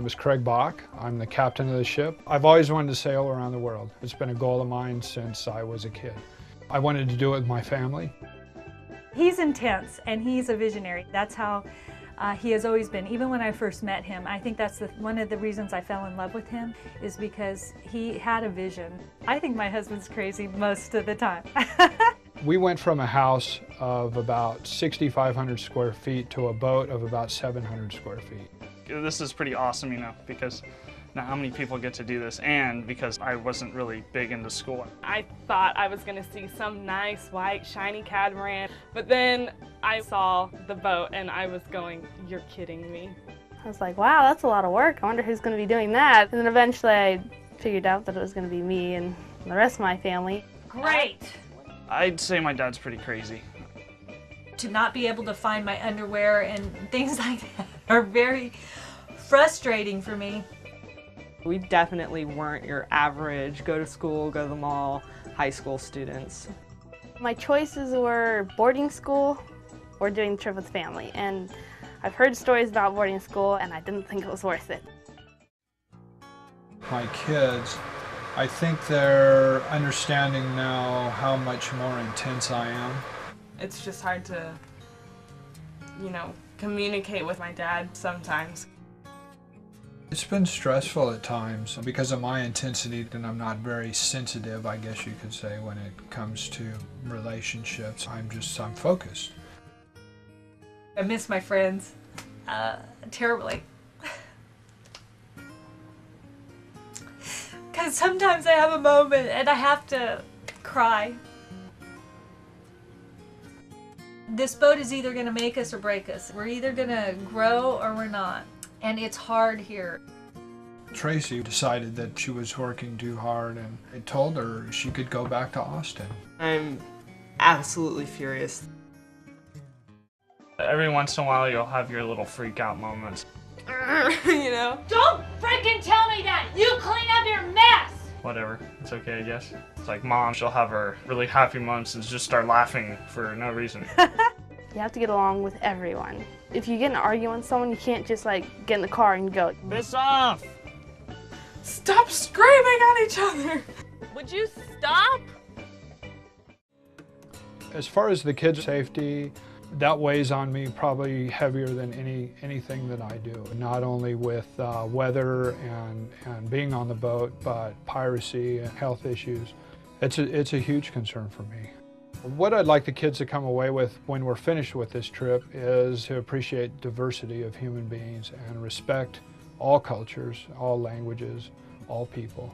name is Craig Bach. I'm the captain of the ship. I've always wanted to sail around the world. It's been a goal of mine since I was a kid. I wanted to do it with my family. He's intense and he's a visionary. That's how he has always been. Even when I first met him, I think that's one of the reasons I fell in love with him, is because he had a vision. I think my husband's crazy most of the time. We went from a house of about 6,500 square feet to a boat of about 700 square feet. This is pretty awesome, you know, because not how many people get to do this, and because I wasn't really big into school. I thought I was going to see some nice, white, shiny catamaran, but then I saw the boat and I was going, you're kidding me. I was like, wow, that's a lot of work. I wonder who's going to be doing that. And then eventually I figured out that it was going to be me and the rest of my family. Great! I'd say my dad's pretty crazy. To not be able to find my underwear and things like that are very frustrating for me. We definitely weren't your average go to school, go to the mall, high school students. My choices were boarding school or doing the trip with family. And I've heard stories about boarding school and I didn't think it was worth it. My kids, I think they're understanding now how much more intense I am. It's just hard to, you know, communicate with my dad sometimes. It's been stressful at times because of my intensity, and I'm not very sensitive, I guess you could say, when it comes to relationships. I'm focused. I miss my friends terribly. Because sometimes I have a moment and I have to cry. This boat is either going to make us or break us. We're either going to grow or we're not. And it's hard here. Tracy decided that she was working too hard, and I told her she could go back to Austin. I'm absolutely furious. Every once in a while you'll have your little freak out moments. You know? Don't freaking tell me that! You clean up your mess! Whatever, it's okay, I guess. It's like Mom, she'll have her really happy moments and just start laughing for no reason. You have to get along with everyone. If you get in an argument with someone, you can't just like get in the car and go. Piss off! Stop screaming at each other! Would you stop? As far as the kids' safety, that weighs on me probably heavier than anything that I do. Not only with weather and being on the boat, but piracy and health issues. It's a huge concern for me. What I'd like the kids to come away with when we're finished with this trip is to appreciate diversity of human beings and respect all cultures, all languages, all people.